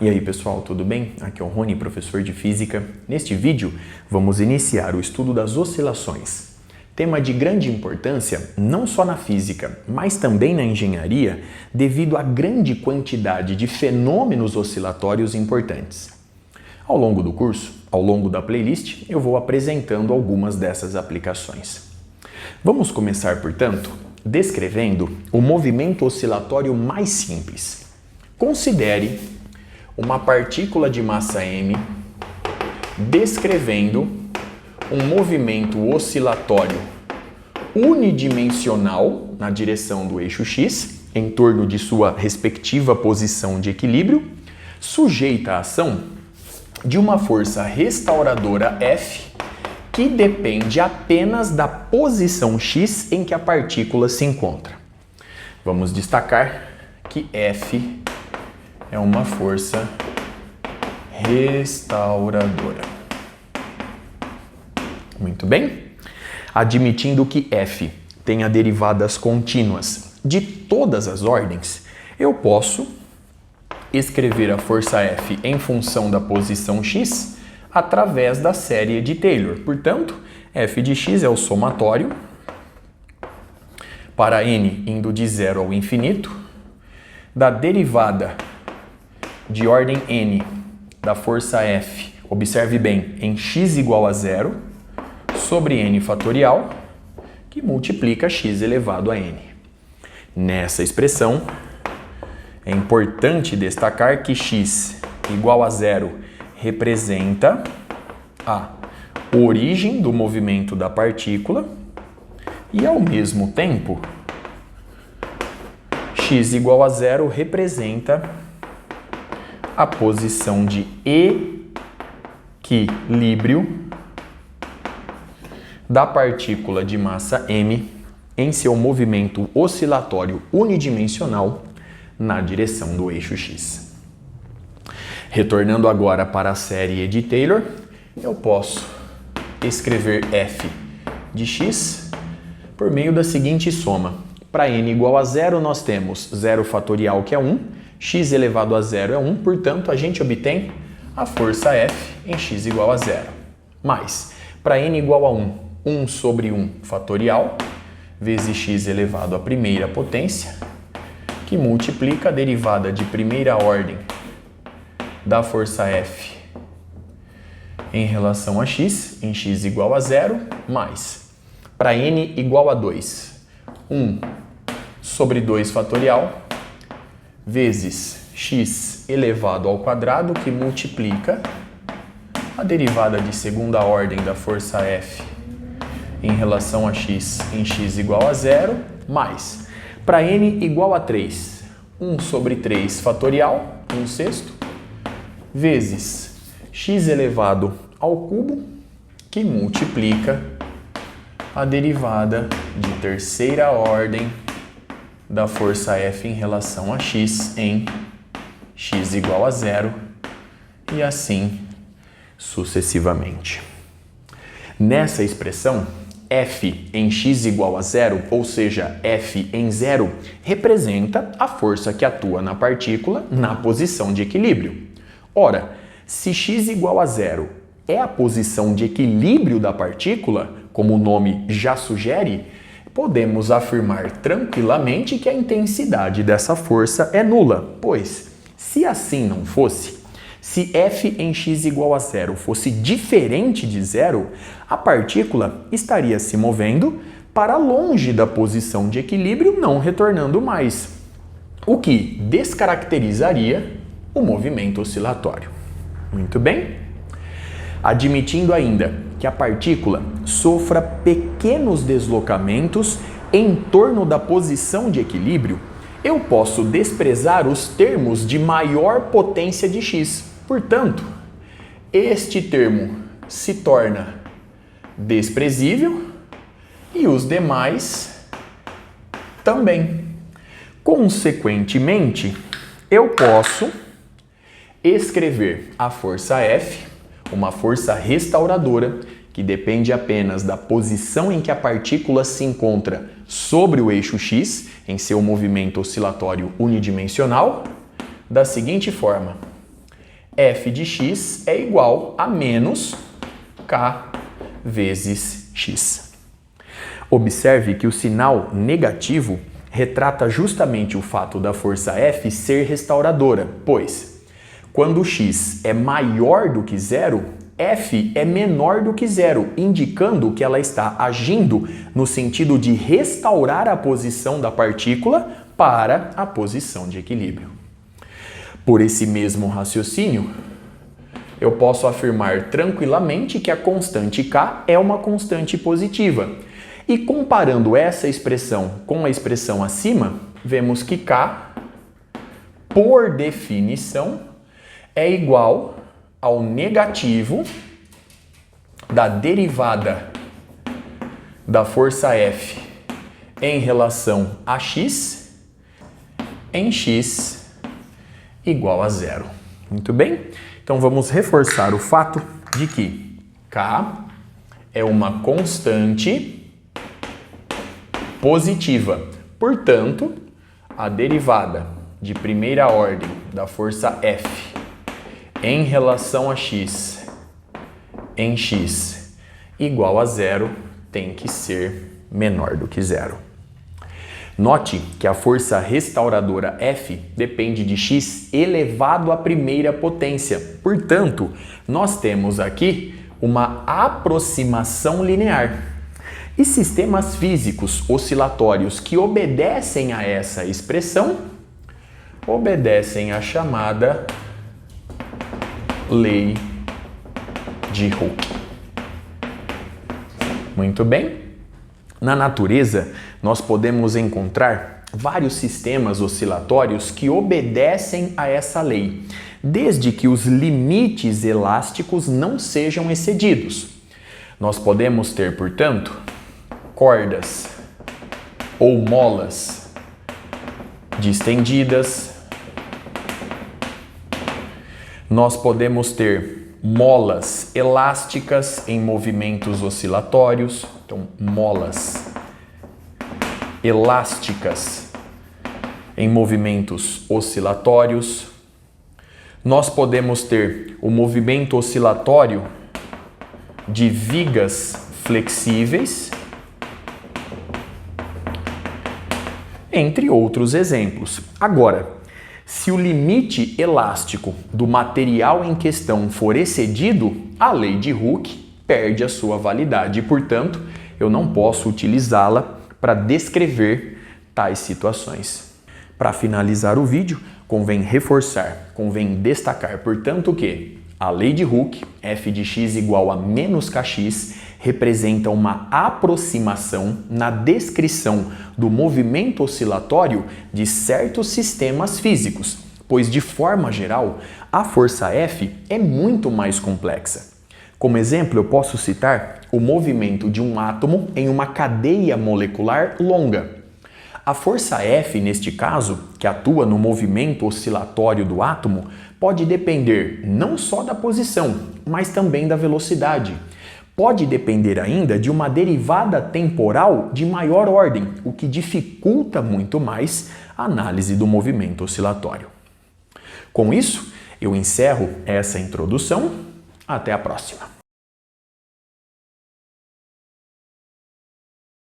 E aí pessoal, tudo bem? Aqui é o Rony, professor de Física. Neste vídeo, vamos iniciar o estudo das oscilações. Tema de grande importância não só na física, mas também na engenharia, devido à grande quantidade de fenômenos oscilatórios importantes. Ao longo do curso, ao longo da playlist, eu vou apresentando algumas dessas aplicações. Vamos começar, portanto, descrevendo o movimento oscilatório mais simples. Considere uma partícula de massa m descrevendo um movimento oscilatório unidimensional na direção do eixo x, em torno de sua respectiva posição de equilíbrio, sujeita à ação de uma força restauradora F que depende apenas da posição x em que a partícula se encontra. Vamos destacar que F é uma força restauradora. Muito bem? Admitindo que F tenha derivadas contínuas de todas as ordens, eu posso escrever a força F em função da posição x através da série de Taylor. Portanto, F de x é o somatório para n indo de 0 ao infinito da derivada de ordem n da força F, observe bem, em x igual a 0, sobre n fatorial, que multiplica x elevado a n. Nessa expressão, é importante destacar que x igual a 0 representa a origem do movimento da partícula e, ao mesmo tempo, x igual a 0 representa a posição de equilíbrio da partícula de massa m em seu movimento oscilatório unidimensional na direção do eixo x. Retornando agora para a série de Taylor, eu posso escrever f de x por meio da seguinte soma. Para n igual a 0, nós temos 0 fatorial, que é 1, x elevado a 0 é 1, portanto, a gente obtém a força F em x igual a 0. Mais, para n igual a 1, 1 sobre 1 fatorial, vezes x elevado à primeira potência, que multiplica a derivada de primeira ordem da força F em relação a x, em x igual a 0, mais, para n igual a 2, 1 sobre 2 fatorial, vezes x elevado ao quadrado, que multiplica a derivada de segunda ordem da força F em relação a x em x igual a 0, mais, para n igual a 3, 1 sobre 3 fatorial, 1 sexto, vezes x elevado ao cubo, que multiplica a derivada de terceira ordem da força F em relação a x em x igual a 0 e assim sucessivamente. Nessa expressão, F em x igual a 0, ou seja, F em 0, representa a força que atua na partícula na posição de equilíbrio. Ora, se x igual a 0 é a posição de equilíbrio da partícula, como o nome já sugere, podemos afirmar tranquilamente que a intensidade dessa força é nula, pois, se assim não fosse, se F em x igual a 0 fosse diferente de 0, a partícula estaria se movendo para longe da posição de equilíbrio, não retornando mais, o que descaracterizaria o movimento oscilatório. Muito bem? Admitindo ainda que a partícula sofra pequenos deslocamentos em torno da posição de equilíbrio, eu posso desprezar os termos de maior potência de x. Portanto, este termo se torna desprezível e os demais também. Consequentemente, eu posso escrever a força F, uma força restauradora, que depende apenas da posição em que a partícula se encontra sobre o eixo x, em seu movimento oscilatório unidimensional, da seguinte forma: f de x é igual a menos k vezes x. Observe que o sinal negativo retrata justamente o fato da força F ser restauradora, pois quando x é maior do que zero, F é menor do que zero, indicando que ela está agindo no sentido de restaurar a posição da partícula para a posição de equilíbrio. Por esse mesmo raciocínio, eu posso afirmar tranquilamente que a constante K é uma constante positiva. E comparando essa expressão com a expressão acima, vemos que K, por definição, é igual ao negativo da derivada da força F em relação a x em x igual a zero. Muito bem? Então vamos reforçar o fato de que K é uma constante positiva. Portanto, a derivada de primeira ordem da força F em relação a x em x igual a zero tem que ser menor do que zero. Note que a força restauradora F depende de x elevado à primeira potência. Portanto, nós temos aqui uma aproximação linear. E sistemas físicos oscilatórios que obedecem a essa expressão obedecem à chamada lei de Hooke. Muito bem? Na natureza, nós podemos encontrar vários sistemas oscilatórios que obedecem a essa lei, desde que os limites elásticos não sejam excedidos. Nós podemos ter, portanto, cordas ou molas distendidas. Nós podemos ter molas elásticas em movimentos oscilatórios. Então, molas elásticas em movimentos oscilatórios. Nós podemos ter o movimento oscilatório de vigas flexíveis, entre outros exemplos. Agora, se o limite elástico do material em questão for excedido, a lei de Hooke perde a sua validade e, portanto, eu não posso utilizá-la para descrever tais situações. Para finalizar o vídeo, convém reforçar, convém destacar, portanto, que a lei de Hooke, f de x igual a menos kx, representa uma aproximação na descrição do movimento oscilatório de certos sistemas físicos, pois, de forma geral, a força F é muito mais complexa. Como exemplo, eu posso citar o movimento de um átomo em uma cadeia molecular longa. A força F, neste caso, que atua no movimento oscilatório do átomo, pode depender não só da posição, mas também da velocidade. Pode depender ainda de uma derivada temporal de maior ordem, o que dificulta muito mais a análise do movimento oscilatório. Com isso, eu encerro essa introdução. Até a próxima!